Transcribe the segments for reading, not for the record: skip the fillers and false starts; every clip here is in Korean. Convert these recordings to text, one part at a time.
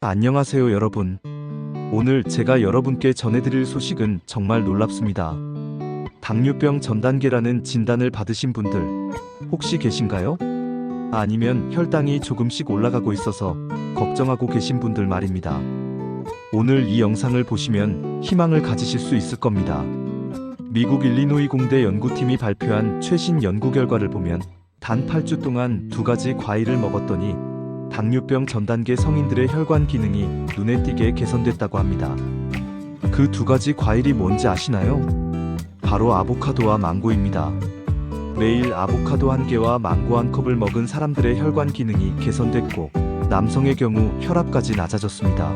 안녕하세요 여러분. 오늘 제가 여러분께 전해드릴 소식은 정말 놀랍습니다. 당뇨병 전 단계라는 진단을 받으신 분들 혹시 계신가요? 아니면 혈당이 조금씩 올라가고 있어서 걱정하고 계신 분들 말입니다. 오늘 이 영상을 보시면 희망을 가지실 수 있을 겁니다. 미국 일리노이 공대 연구팀이 발표한 최신 연구 결과를 보면 단 8주 동안 2가지 과일을 먹었더니 당뇨병 전 단계 성인들의 혈관 기능이 눈에 띄게 개선됐다고 합니다. 그 2가지 과일이 뭔지 아시나요? 바로 아보카도와 망고입니다. 매일 아보카도 1개와 망고 1컵을 먹은 사람들의 혈관 기능이 개선됐고 남성의 경우 혈압까지 낮아졌습니다.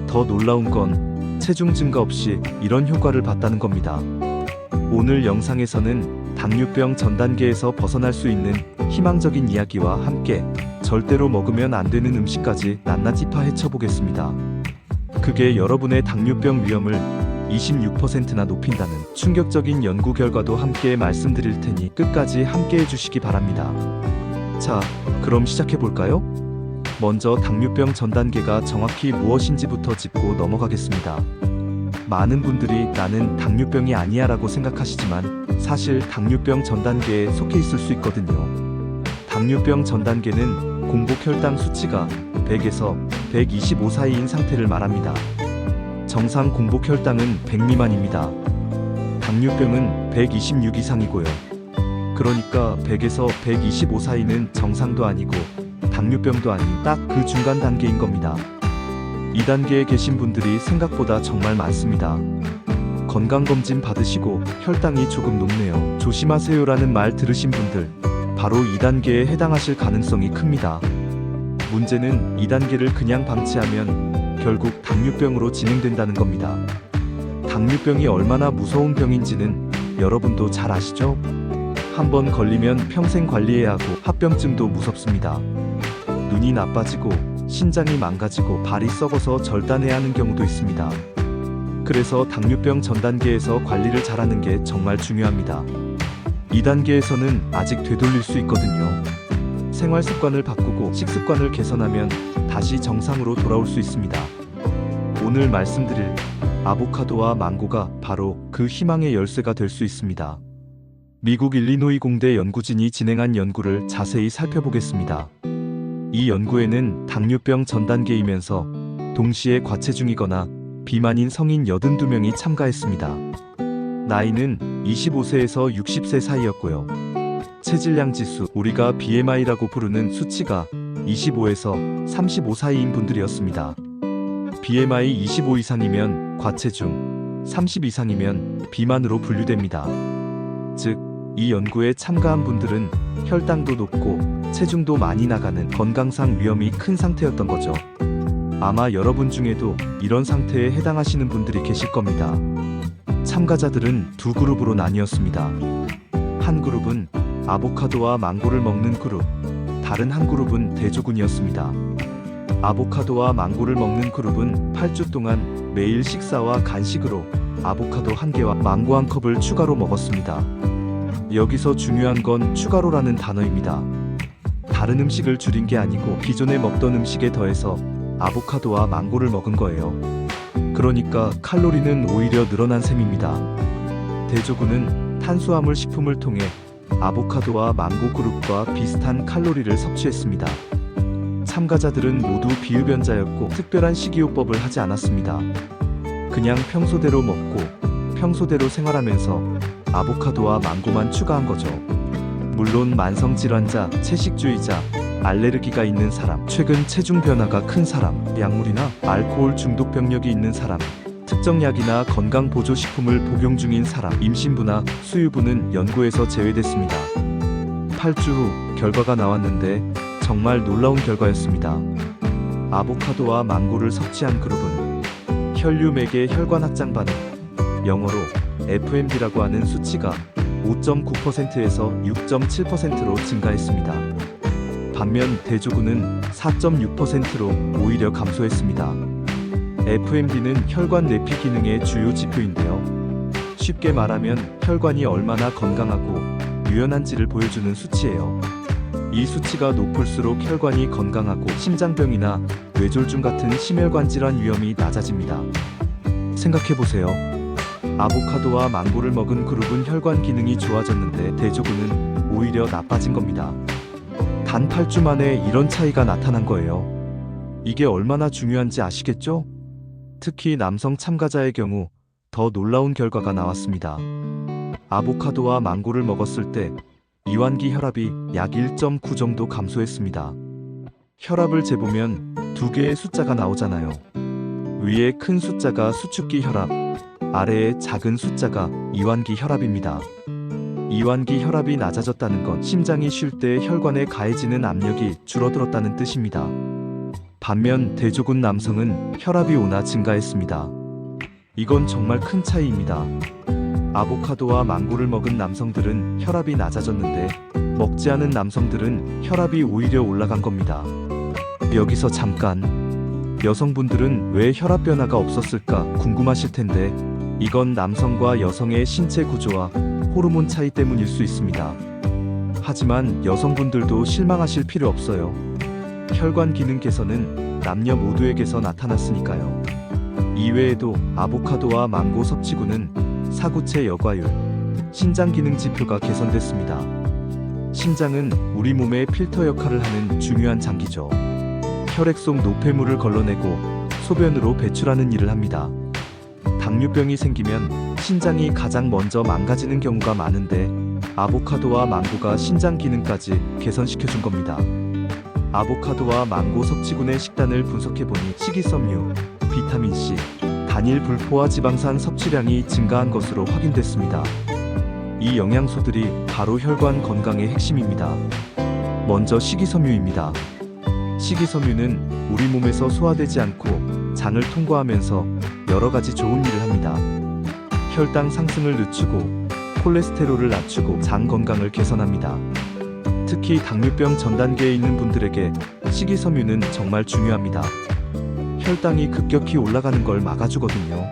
더 놀라운 건 체중 증가 없이 이런 효과를 봤다는 겁니다. 오늘 영상에서는 당뇨병 전 단계에서 벗어날 수 있는 희망적인 이야기와 함께 절대로 먹으면 안 되는 음식까지 낱낱이 파헤쳐보겠습니다. 그게 여러분의 당뇨병 위험을 26%나 높인다는 충격적인 연구 결과도 함께 말씀드릴 테니 끝까지 함께 해주시기 바랍니다. 자, 그럼 시작해볼까요? 먼저 당뇨병 전 단계가 정확히 무엇인지부터 짚고 넘어가겠습니다. 많은 분들이 나는 당뇨병이 아니야 라고 생각하시지만 사실 당뇨병 전 단계에 속해 있을 수 있거든요. 당뇨병 전 단계는 공복 혈당 수치가 100에서 125 사이인 상태를 말합니다. 정상 공복 혈당은 100 미만입니다. 당뇨병은 126 이상이고요. 그러니까 100에서 125 사이는 정상도 아니고 당뇨병도 아닌 딱 그 중간 단계인 겁니다. 이 단계에 계신 분들이 생각보다 정말 많습니다. 건강검진 받으시고 혈당이 조금 높네요. 조심하세요라는 말 들으신 분들 바로 2단계에 해당하실 가능성이 큽니다. 문제는 2단계를 그냥 방치하면 결국 당뇨병으로 진행된다는 겁니다. 당뇨병이 얼마나 무서운 병인지는 여러분도 잘 아시죠? 한번 걸리면 평생 관리해야 하고 합병증도 무섭습니다. 눈이 나빠지고 신장이 망가지고 발이 썩어서 절단해야 하는 경우도 있습니다. 그래서 당뇨병 전 단계에서 관리를 잘하는 게 정말 중요합니다. 2단계에서는 아직 되돌릴 수 있거든요. 생활 습관을 바꾸고 식습관을 개선하면 다시 정상으로 돌아올 수 있습니다. 오늘 말씀드릴 아보카도와 망고가 바로 그 희망의 열쇠가 될 수 있습니다. 미국 일리노이 공대 연구진이 진행한 연구를 자세히 살펴보겠습니다. 이 연구에는 당뇨병 전 단계이면서 동시에 과체중이거나 비만인 성인 82명이 참가했습니다. 나이는 25세에서 60세 사이였고요. 체질량 지수, 우리가 BMI라고 부르는 수치가 25에서 35 사이인 분들이었습니다. BMI 25 이상이면 과체중, 30 이상이면 비만으로 분류됩니다. 즉, 이 연구에 참가한 분들은 혈당도 높고 체중도 많이 나가는 건강상 위험이 큰 상태였던 거죠. 아마 여러분 중에도 이런 상태에 해당하시는 분들이 계실 겁니다. 참가자들은 두 그룹으로 나뉘었습니다. 한 그룹은 아보카도와 망고를 먹는 그룹, 다른 한 그룹은 대조군이었습니다. 아보카도와 망고를 먹는 그룹은 8주 동안 매일 식사와 간식으로 아보카도 1개와 망고 1컵을 추가로 먹었습니다. 여기서 중요한 건 추가로라는 단어입니다. 다른 음식을 줄인 게 아니고 기존에 먹던 음식에 더해서 아보카도와 망고를 먹은 거예요. 그러니까 칼로리는 오히려 늘어난 셈입니다. 대조군은 탄수화물 식품을 통해 아보카도와 망고 그룹과 비슷한 칼로리를 섭취했습니다. 참가자들은 모두 비흡연자였고 특별한 식이요법을 하지 않았습니다. 그냥 평소대로 먹고 평소대로 생활하면서 아보카도와 망고만 추가한 거죠. 물론 만성질환자, 채식주의자, 알레르기가 있는 사람, 최근 체중 변화가 큰 사람, 약물이나 알코올 중독 병력이 있는 사람, 특정 약이나 건강보조식품을 복용 중인 사람, 임신부나 수유부는 연구에서 제외됐습니다. 8주 후 결과가 나왔는데 정말 놀라운 결과였습니다. 아보카도와 망고를 섭취한 그룹은 혈류맥의 혈관 확장 반응, 영어로 FMD라고 하는 수치가 5.9%에서 6.7%로 증가했습니다. 반면 대조군은 4.6%로 오히려 감소했습니다. FMD는 혈관 내피 기능의 주요 지표인데요. 쉽게 말하면 혈관이 얼마나 건강하고 유연한지를 보여주는 수치예요. 이 수치가 높을수록 혈관이 건강하고 심장병이나 뇌졸중 같은 심혈관 질환 위험이 낮아집니다. 생각해보세요. 아보카도와 망고를 먹은 그룹은 혈관 기능이 좋아졌는데 대조군은 오히려 나빠진 겁니다. 단 8주 만에 이런 차이가 나타난 거예요. 이게 얼마나 중요한지 아시겠죠? 특히 남성 참가자의 경우 더 놀라운 결과가 나왔습니다. 아보카도와 망고를 먹었을 때 이완기 혈압이 약 1.9 정도 감소했습니다. 혈압을 재보면 두 개의 숫자가 나오잖아요. 위에 큰 숫자가 수축기 혈압, 아래에 작은 숫자가 이완기 혈압입니다. 이완기 혈압이 낮아졌다는 건 심장이 쉴 때 혈관에 가해지는 압력이 줄어들었다는 뜻입니다. 반면 대조군 남성은 혈압이 온나 증가했습니다. 이건 정말 큰 차이입니다. 아보카도와 망고를 먹은 남성들은 혈압이 낮아졌는데 먹지 않은 남성들은 혈압이 오히려 올라간 겁니다. 여기서 잠깐, 여성분들은 왜 혈압 변화가 없었을까 궁금하실 텐데 이건 남성과 여성의 신체 구조와 호르몬 차이 때문일 수 있습니다. 하지만 여성분들도 실망하실 필요 없어요. 혈관 기능 개선은 남녀 모두에게서 나타났으니까요. 이외에도 아보카도와 망고 섭취구는 사구체 여과율, 신장 기능 지표가 개선됐습니다. 신장은 우리 몸의 필터 역할을 하는 중요한 장기죠. 혈액 속 노폐물을 걸러내고 소변으로 배출하는 일을 합니다. 당뇨병이 생기면 신장이 가장 먼저 망가지는 경우가 많은데 아보카도와 망고가 신장 기능까지 개선시켜준 겁니다. 아보카도와 망고 섭취군의 식단을 분석해보니 식이섬유, 비타민C, 단일 불포화 지방산 섭취량이 증가한 것으로 확인됐습니다. 이 영양소들이 바로 혈관 건강의 핵심입니다. 먼저 식이섬유입니다. 식이섬유는 우리 몸에서 소화되지 않고 장을 통과하면서 여러 가지 좋은 일을 합니다. 혈당 상승을 늦추고 콜레스테롤을 낮추고 장 건강을 개선합니다. 특히 당뇨병 전 단계에 있는 분들에게 식이섬유는 정말 중요합니다. 혈당이 급격히 올라가는 걸 막아주거든요.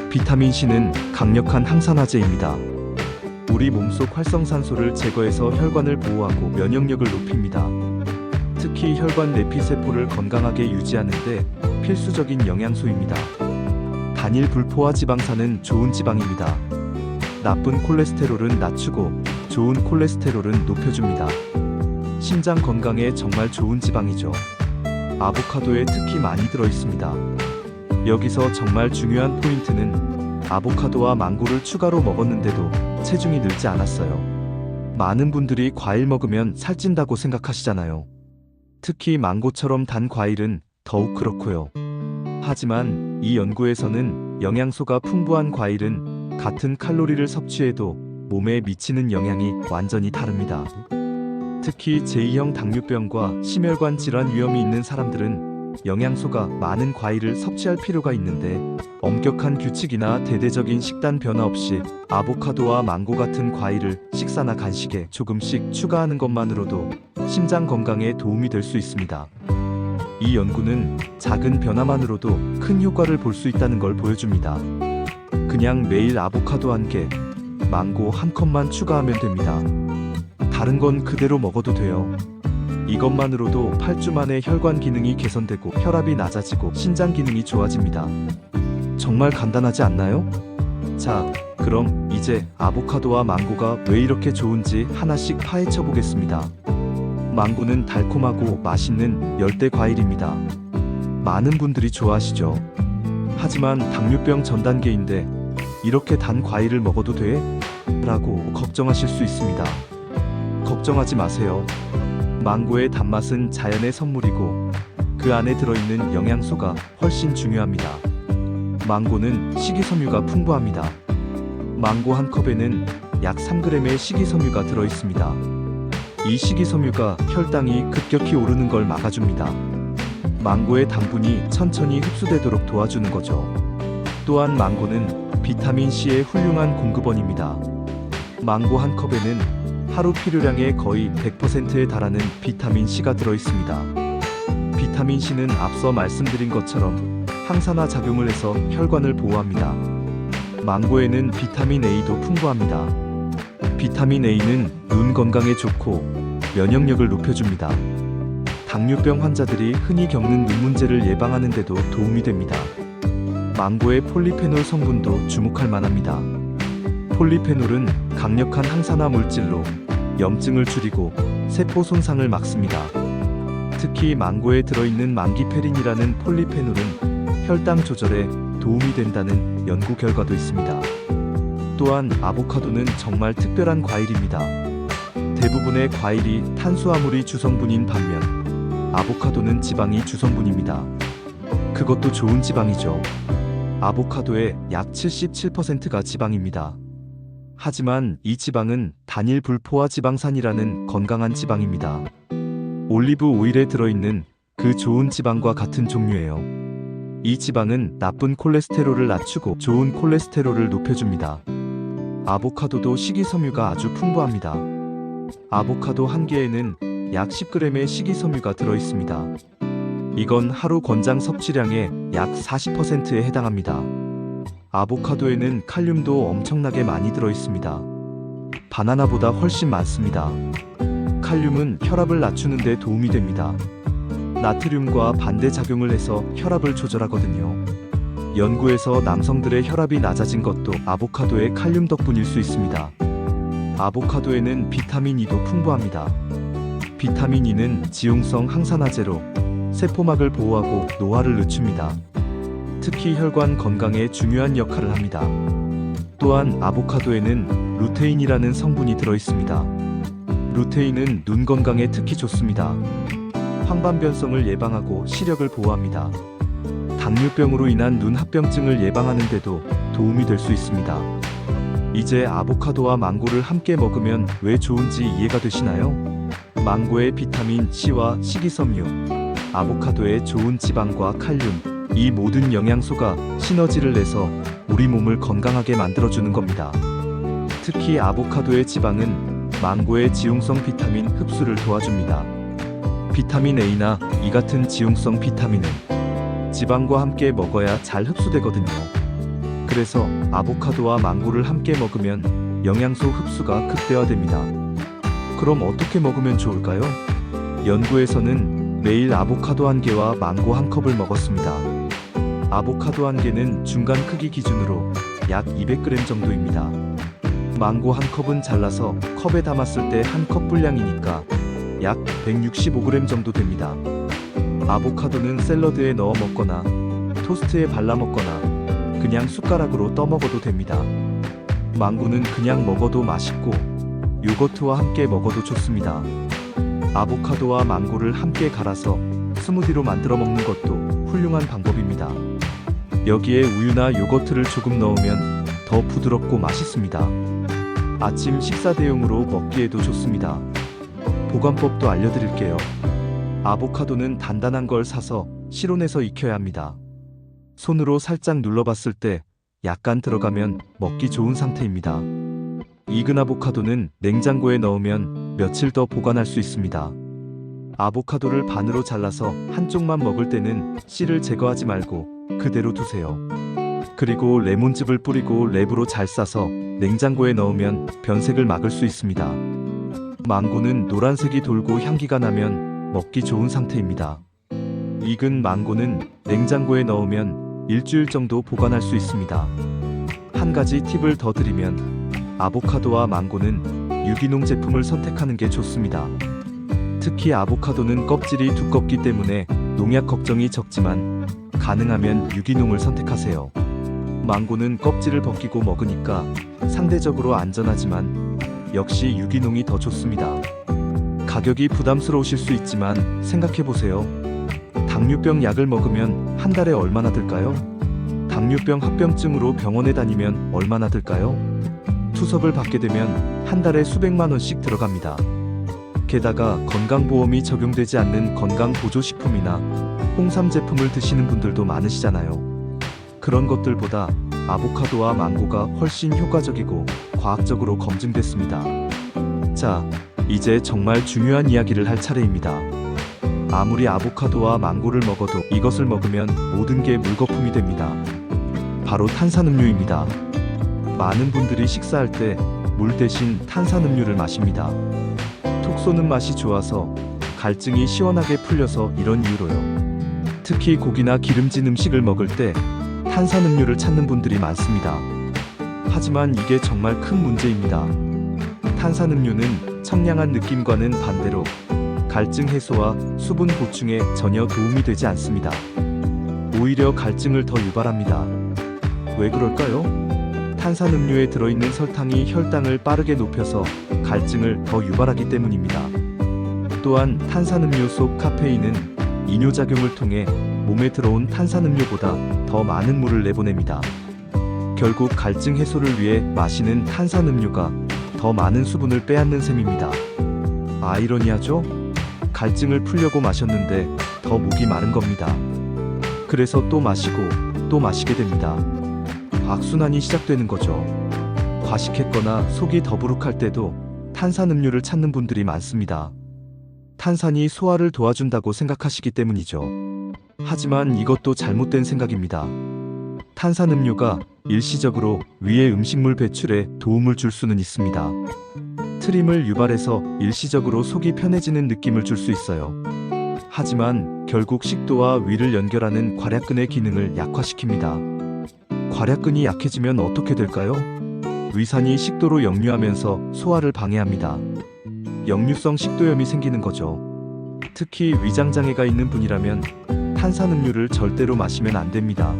비타민C는 강력한 항산화제입니다. 우리 몸속 활성산소를 제거해서 혈관을 보호하고 면역력을 높입니다. 특히 혈관 내피세포를 건강하게 유지하는데 필수적인 영양소입니다. 단일 불포화 지방산은 좋은 지방입니다. 나쁜 콜레스테롤은 낮추고 좋은 콜레스테롤은 높여줍니다. 심장 건강에 정말 좋은 지방이죠. 아보카도에 특히 많이 들어있습니다. 여기서 정말 중요한 포인트는 아보카도와 망고를 추가로 먹었는데도 체중이 늘지 않았어요. 많은 분들이 과일 먹으면 살찐다고 생각하시잖아요. 특히 망고처럼 단 과일은 더욱 그렇고요. 하지만 이 연구에서는 영양소가 풍부한 과일은 같은 칼로리를 섭취해도 몸에 미치는 영향이 완전히 다릅니다. 특히 제2형 당뇨병과 심혈관 질환 위험이 있는 사람들은 영양소가 많은 과일을 섭취할 필요가 있는데 엄격한 규칙이나 대대적인 식단 변화 없이 아보카도와 망고 같은 과일을 식사나 간식에 조금씩 추가하는 것만으로도 심장 건강에 도움이 될 수 있습니다. 이 연구는 작은 변화만으로도 큰 효과를 볼 수 있다는 걸 보여줍니다. 그냥 매일 아보카도 1개, 망고 1컵만 추가하면 됩니다. 다른 건 그대로 먹어도 돼요. 이것만으로도 8주 만에 혈관 기능이 개선되고 혈압이 낮아지고 신장 기능이 좋아집니다. 정말 간단하지 않나요? 자, 그럼 이제 아보카도와 망고가 왜 이렇게 좋은지 하나씩 파헤쳐 보겠습니다. 망고는 달콤하고 맛있는 열대 과일입니다. 많은 분들이 좋아하시죠. 하지만 당뇨병 전 단계인데 이렇게 단 과일을 먹어도 돼? 라고 걱정하실 수 있습니다. 걱정하지 마세요. 망고의 단맛은 자연의 선물이고 그 안에 들어있는 영양소가 훨씬 중요합니다. 망고는 식이섬유가 풍부합니다. 망고 1컵에는 약 3g의 식이섬유가 들어있습니다. 이 식이섬유가 혈당이 급격히 오르는 걸 막아줍니다. 망고의 당분이 천천히 흡수되도록 도와주는 거죠. 또한 망고는 비타민C의 훌륭한 공급원입니다. 망고 1컵에는 하루 필요량의 거의 100%에 달하는 비타민C가 들어있습니다. 비타민C는 앞서 말씀드린 것처럼 항산화 작용을 해서 혈관을 보호합니다. 망고에는 비타민 A도 풍부합니다. 비타민 A는 눈 건강에 좋고 면역력을 높여줍니다. 당뇨병 환자들이 흔히 겪는 눈 문제를 예방하는 데도 도움이 됩니다. 망고의 폴리페놀 성분도 주목할 만합니다. 폴리페놀은 강력한 항산화 물질로 염증을 줄이고 세포 손상을 막습니다. 특히 망고에 들어있는 망기페린이라는 폴리페놀은 혈당 조절에 도움이 된다는 연구 결과도 있습니다. 또한 아보카도는 정말 특별한 과일입니다. 대부분의 과일이 탄수화물이 주성분인 반면 아보카도는 지방이 주성분입니다. 그것도 좋은 지방이죠. 아보카도의 약 77%가 지방입니다. 하지만 이 지방은 단일 불포화 지방산이라는 건강한 지방입니다. 올리브 오일에 들어있는 그 좋은 지방과 같은 종류예요. 이 지방은 나쁜 콜레스테롤을 낮추고 좋은 콜레스테롤을 높여줍니다. 아보카도도 식이섬유가 아주 풍부합니다. 아보카도 한 개에는 약 10g의 식이섬유가 들어있습니다. 이건 하루 권장 섭취량의 약 40%에 해당합니다. 아보카도에는 칼륨도 엄청나게 많이 들어있습니다. 바나나보다 훨씬 많습니다. 칼륨은 혈압을 낮추는 데 도움이 됩니다. 나트륨과 반대작용을 해서 혈압을 조절하거든요. 연구에서 남성들의 혈압이 낮아진 것도 아보카도의 칼륨 덕분일 수 있습니다. 아보카도에는 비타민 E도 풍부합니다. 비타민 E는 지용성 항산화제로 세포막을 보호하고 노화를 늦춥니다. 특히 혈관 건강에 중요한 역할을 합니다. 또한 아보카도에는 루테인이라는 성분이 들어있습니다. 루테인은 눈 건강에 특히 좋습니다. 황반변성을 예방하고 시력을 보호합니다. 당뇨병으로 인한 눈 합병증을 예방하는 데도 도움이 될 수 있습니다. 이제 아보카도와 망고를 함께 먹으면 왜 좋은지 이해가 되시나요? 망고의 비타민 C와 식이섬유, 아보카도의 좋은 지방과 칼륨, 이 모든 영양소가 시너지를 내서 우리 몸을 건강하게 만들어주는 겁니다. 특히 아보카도의 지방은 망고의 지용성 비타민 흡수를 도와줍니다. 비타민 A나 E 같은 지용성 비타민은 지방과 함께 먹어야 잘 흡수되거든요. 그래서 아보카도와 망고를 함께 먹으면 영양소 흡수가 극대화됩니다. 그럼 어떻게 먹으면 좋을까요? 연구에서는 매일 아보카도 1개와 망고 1컵을 먹었습니다. 아보카도 1개는 중간 크기 기준으로 약 200g 정도입니다. 망고 1컵은 잘라서 컵에 담았을 때 1컵 분량이니까 약 165g 정도 됩니다. 아보카도는 샐러드에 넣어 먹거나 토스트에 발라 먹거나 그냥 숟가락으로 떠 먹어도 됩니다. 망고는 그냥 먹어도 맛있고 요거트와 함께 먹어도 좋습니다. 아보카도와 망고를 함께 갈아서 스무디로 만들어 먹는 것도 훌륭한 방법입니다. 여기에 우유나 요거트를 조금 넣으면 더 부드럽고 맛있습니다. 아침 식사 대용으로 먹기에도 좋습니다. 보관법도 알려드릴게요. 아보카도는 단단한 걸 사서 실온에서 익혀야 합니다. 손으로 살짝 눌러봤을 때 약간 들어가면 먹기 좋은 상태입니다. 익은 아보카도는 냉장고에 넣으면 며칠 더 보관할 수 있습니다. 아보카도를 반으로 잘라서 한쪽만 먹을 때는 씨를 제거하지 말고 그대로 두세요. 그리고 레몬즙을 뿌리고 랩으로 잘 싸서 냉장고에 넣으면 변색을 막을 수 있습니다. 망고는 노란색이 돌고 향기가 나면 먹기 좋은 상태입니다. 익은 망고는 냉장고에 넣으면 일주일 정도 보관할 수 있습니다. 한 가지 팁을 더 드리면 아보카도와 망고는 유기농 제품을 선택하는 게 좋습니다. 특히 아보카도는 껍질이 두껍기 때문에 농약 걱정이 적지만 가능하면 유기농을 선택하세요. 망고는 껍질을 벗기고 먹으니까 상대적으로 안전하지만 역시 유기농이 더 좋습니다. 가격이 부담스러우실 수 있지만 생각해보세요. 당뇨병 약을 먹으면 한 달에 얼마나 들까요? 당뇨병 합병증으로 병원에 다니면 얼마나 들까요? 투석을 받게 되면 한 달에 수백만 원씩 들어갑니다. 게다가 건강보험이 적용되지 않는 건강보조식품이나 홍삼 제품을 드시는 분들도 많으시잖아요. 그런 것들보다 아보카도와 망고가 훨씬 효과적이고 과학적으로 검증됐습니다. 자, 이제 정말 중요한 이야기를 할 차례입니다. 아무리 아보카도와 망고를 먹어도 이것을 먹으면 모든 게 물거품이 됩니다. 바로 탄산음료입니다. 많은 분들이 식사할 때 물 대신 탄산음료를 마십니다. 톡 쏘는 맛이 좋아서 갈증이 시원하게 풀려서 이런 이유로요. 특히 고기나 기름진 음식을 먹을 때 탄산음료를 찾는 분들이 많습니다. 하지만 이게 정말 큰 문제입니다. 탄산음료는 청량한 느낌과는 반대로 갈증 해소와 수분 보충에 전혀 도움이 되지 않습니다. 오히려 갈증을 더 유발합니다. 왜 그럴까요? 탄산음료에 들어있는 설탕이 혈당을 빠르게 높여서 갈증을 더 유발하기 때문입니다. 또한 탄산음료 속 카페인은 이뇨작용을 통해 몸에 들어온 탄산음료보다 더 많은 물을 내보냅니다. 결국 갈증 해소를 위해 마시는 탄산음료가 더 많은 수분을 빼앗는 셈입니다. 아이러니하죠? 갈증을 풀려고 마셨는데 더 목이 마른 겁니다. 그래서 또 마시고 또 마시게 됩니다. 악순환이 시작되는 거죠. 과식했거나 속이 더부룩할 때도 탄산음료를 찾는 분들이 많습니다. 탄산이 소화를 도와준다고 생각하시기 때문이죠. 하지만 이것도 잘못된 생각입니다. 탄산음료가 일시적으로 위의 음식물 배출에 도움을 줄 수는 있습니다. 트림을 유발해서 일시적으로 속이 편해지는 느낌을 줄 수 있어요. 하지만 결국 식도와 위를 연결하는 괄약근의 기능을 약화시킵니다. 괄약근이 약해지면 어떻게 될까요? 위산이 식도로 역류하면서 소화를 방해합니다. 역류성 식도염이 생기는 거죠. 특히 위장장애가 있는 분이라면 탄산음료를 절대로 마시면 안 됩니다.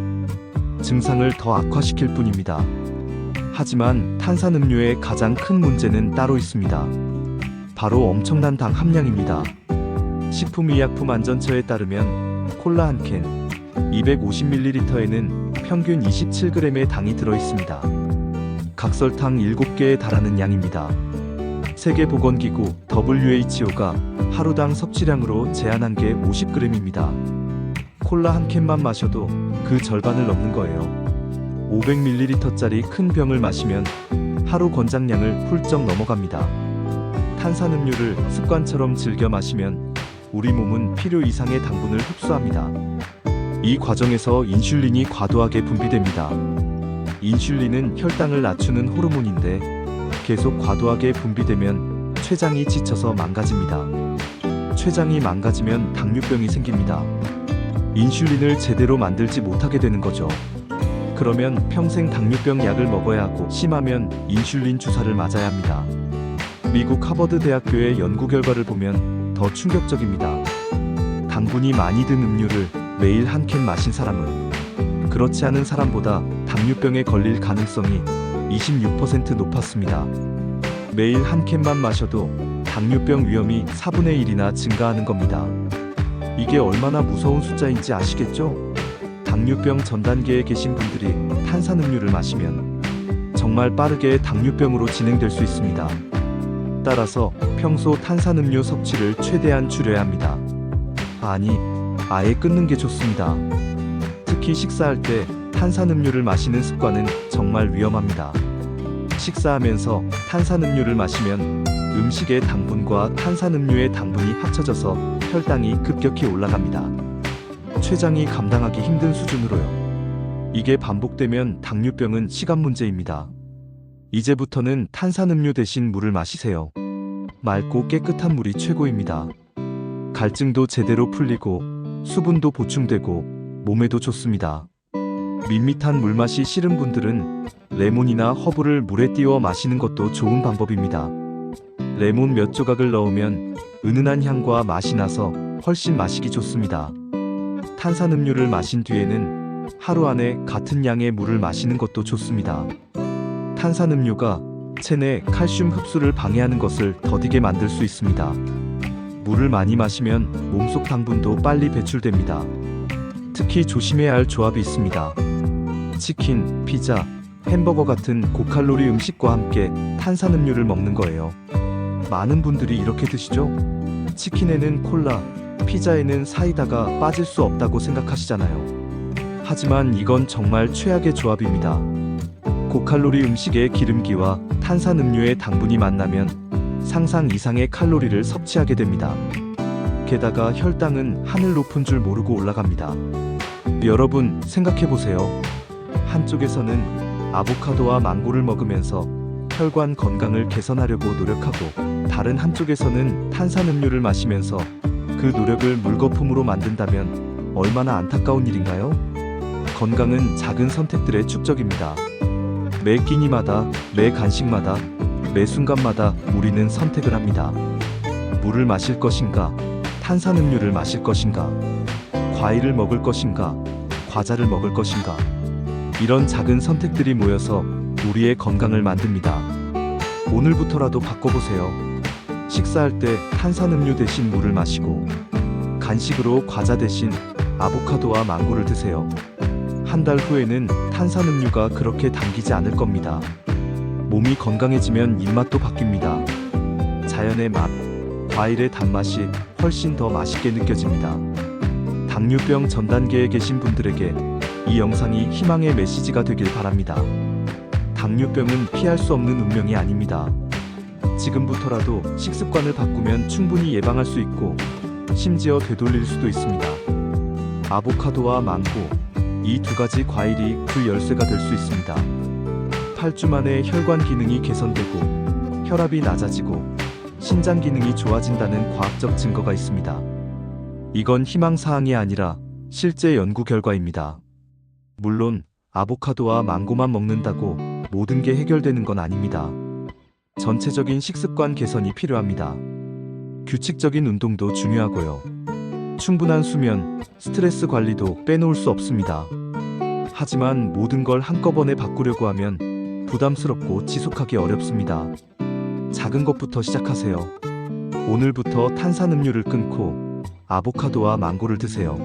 증상을 더 악화시킬 뿐입니다. 하지만 탄산음료의 가장 큰 문제는 따로 있습니다. 바로 엄청난 당 함량입니다. 식품의약품안전처에 따르면 콜라 한 캔 250ml에는 평균 27g의 당이 들어있습니다. 각설탕 7개에 달하는 양입니다. 세계보건기구 WHO가 하루당 섭취량으로 제한한 게 50g입니다. 콜라 한 캔만 마셔도 그 절반을 넘는 거예요. 500ml짜리 큰 병을 마시면 하루 권장량을 훌쩍 넘어갑니다. 탄산음료를 습관처럼 즐겨 마시면 우리 몸은 필요 이상의 당분을 흡수합니다. 이 과정에서 인슐린이 과도하게 분비됩니다. 인슐린은 혈당을 낮추는 호르몬인데 계속 과도하게 분비되면 췌장이 지쳐서 망가집니다. 췌장이 망가지면 당뇨병이 생깁니다. 인슐린을 제대로 만들지 못하게 되는 거죠. 그러면 평생 당뇨병 약을 먹어야 하고 심하면 인슐린 주사를 맞아야 합니다. 미국 하버드 대학교의 연구 결과를 보면 더 충격적입니다. 당분이 많이 든 음료를 매일 한 캔 마신 사람은 그렇지 않은 사람보다 당뇨병에 걸릴 가능성이 26% 높았습니다. 매일 한 캔만 마셔도 당뇨병 위험이 4분의 1이나 증가하는 겁니다. 이게 얼마나 무서운 숫자인지 아시겠죠? 당뇨병 전 단계에 계신 분들이 탄산음료를 마시면 정말 빠르게 당뇨병으로 진행될 수 있습니다. 따라서 평소 탄산음료 섭취를 최대한 줄여야 합니다. 아니, 아예 끊는 게 좋습니다. 특히 식사할 때 탄산음료를 마시는 습관은 정말 위험합니다. 식사하면서 탄산음료를 마시면 음식의 당분과 탄산음료의 당분이 합쳐져서 혈당이 급격히 올라갑니다. 췌장이 감당하기 힘든 수준으로요. 이게 반복되면 당뇨병은 시간 문제입니다. 이제부터는 탄산음료 대신 물을 마시세요. 맑고 깨끗한 물이 최고입니다. 갈증도 제대로 풀리고 수분도 보충되고 몸에도 좋습니다. 밋밋한 물맛이 싫은 분들은 레몬이나 허브를 물에 띄워 마시는 것도 좋은 방법입니다. 레몬 몇 조각을 넣으면 은은한 향과 맛이 나서 훨씬 마시기 좋습니다. 탄산음료를 마신 뒤에는 하루 안에 같은 양의 물을 마시는 것도 좋습니다. 탄산음료가 체내 칼슘 흡수를 방해하는 것을 더디게 만들 수 있습니다. 물을 많이 마시면 몸속 당분도 빨리 배출됩니다. 특히 조심해야 할 조합이 있습니다. 치킨, 피자, 햄버거 같은 고칼로리 음식과 함께 탄산음료를 먹는 거예요. 많은 분들이 이렇게 드시죠? 치킨에는 콜라, 피자에는 사이다가 빠질 수 없다고 생각하시잖아요. 하지만 이건 정말 최악의 조합입니다. 고칼로리 음식의 기름기와 탄산음료의 당분이 만나면 상상 이상의 칼로리를 섭취하게 됩니다. 게다가 혈당은 하늘 높은 줄 모르고 올라갑니다. 여러분 생각해보세요. 한쪽에서는 아보카도와 망고를 먹으면서 혈관 건강을 개선하려고 노력하고 다른 한쪽에서는 탄산음료를 마시면서 그 노력을 물거품으로 만든다면 얼마나 안타까운 일인가요? 건강은 작은 선택들의 축적입니다. 매 끼니마다, 매 간식마다, 매 순간마다 우리는 선택을 합니다. 물을 마실 것인가, 탄산음료를 마실 것인가, 과일을 먹을 것인가, 과자를 먹을 것인가. 이런 작은 선택들이 모여서 우리의 건강을 만듭니다. 오늘부터라도 바꿔보세요. 식사할 때 탄산음료 대신 물을 마시고, 간식으로 과자 대신 아보카도와 망고를 드세요. 한 달 후에는 탄산음료가 그렇게 당기지 않을 겁니다. 몸이 건강해지면 입맛도 바뀝니다. 자연의 맛, 과일의 단맛이 훨씬 더 맛있게 느껴집니다. 당뇨병 전 단계에 계신 분들에게 이 영상이 희망의 메시지가 되길 바랍니다. 당뇨병은 피할 수 없는 운명이 아닙니다. 지금부터라도 식습관을 바꾸면 충분히 예방할 수 있고 심지어 되돌릴 수도 있습니다. 아보카도와 망고, 이 두 가지 과일이 그 열쇠가 될 수 있습니다. 8주 만에 혈관 기능이 개선되고 혈압이 낮아지고 신장 기능이 좋아진다는 과학적 증거가 있습니다. 이건 희망사항이 아니라 실제 연구 결과입니다. 물론 아보카도와 망고만 먹는다고 모든 게 해결되는 건 아닙니다. 전체적인 식습관 개선이 필요합니다. 규칙적인 운동도 중요하고요. 충분한 수면, 스트레스 관리도 빼놓을 수 없습니다. 하지만 모든 걸 한꺼번에 바꾸려고 하면 부담스럽고 지속하기 어렵습니다. 작은 것부터 시작하세요. 오늘부터 탄산음료를 끊고 아보카도와 망고를 드세요.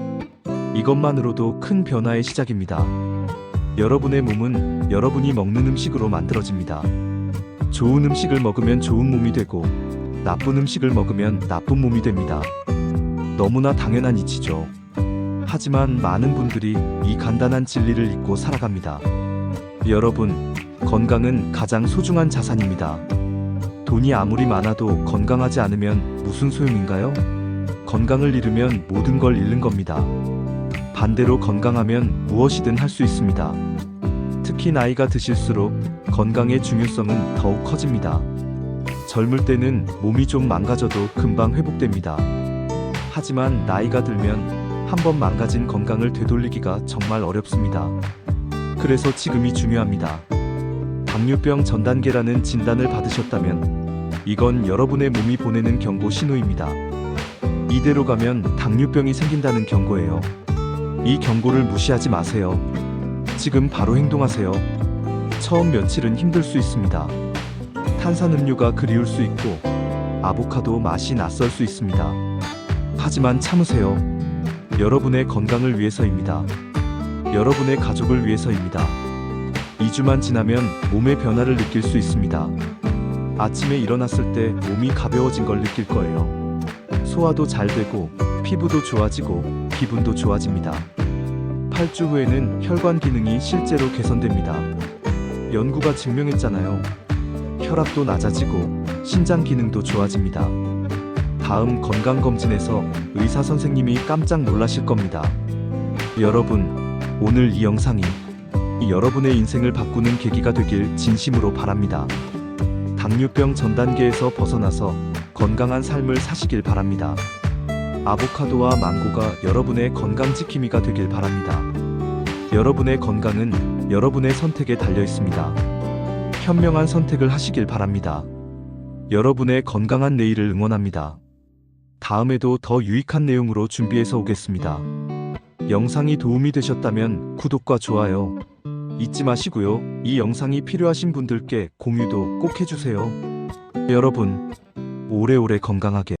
이것만으로도 큰 변화의 시작입니다. 여러분의 몸은 여러분이 먹는 음식으로 만들어집니다. 좋은 음식을 먹으면 좋은 몸이 되고 나쁜 음식을 먹으면 나쁜 몸이 됩니다. 너무나 당연한 이치죠. 하지만 많은 분들이 이 간단한 진리를 잊고 살아갑니다. 여러분, 건강은 가장 소중한 자산입니다. 돈이 아무리 많아도 건강하지 않으면 무슨 소용인가요? 건강을 잃으면 모든 걸 잃는 겁니다. 반대로 건강하면 무엇이든 할 수 있습니다. 특히 나이가 드실수록 건강의 중요성은 더욱 커집니다. 젊을 때는 몸이 좀 망가져도 금방 회복됩니다. 하지만 나이가 들면 한번 망가진 건강을 되돌리기가 정말 어렵습니다. 그래서 지금이 중요합니다. 당뇨병 전 단계라는 진단을 받으셨다면 이건 여러분의 몸이 보내는 경고 신호입니다. 이대로 가면 당뇨병이 생긴다는 경고예요. 이 경고를 무시하지 마세요. 지금 바로 행동하세요. 처음 며칠은 힘들 수 있습니다. 탄산음료가 그리울 수 있고 아보카도 맛이 낯설 수 있습니다. 하지만 참으세요. 여러분의 건강을 위해서입니다. 여러분의 가족을 위해서입니다. 2주만 지나면 몸의 변화를 느낄 수 있습니다. 아침에 일어났을 때 몸이 가벼워진 걸 느낄 거예요. 소화도 잘 되고 피부도 좋아지고 기분도 좋아집니다. 8주 후에는 혈관 기능이 실제로 개선됩니다. 연구가 증명했잖아요. 혈압도 낮아지고 신장 기능도 좋아집니다. 다음 건강검진에서 의사 선생님이 깜짝 놀라실 겁니다. 여러분, 오늘 이 영상이 여러분의 인생을 바꾸는 계기가 되길 진심으로 바랍니다. 당뇨병 전 단계에서 벗어나서 건강한 삶을 사시길 바랍니다. 아보카도와 망고가 여러분의 건강 지킴이가 되길 바랍니다. 여러분의 건강은 여러분의 선택에 달려 있습니다. 현명한 선택을 하시길 바랍니다. 여러분의 건강한 내일을 응원합니다. 다음에도 더 유익한 내용으로 준비해서 오겠습니다. 영상이 도움이 되셨다면 구독과 좋아요 잊지 마시고요. 이 영상이 필요하신 분들께 공유도 꼭 해주세요. 여러분, 오래오래 건강하게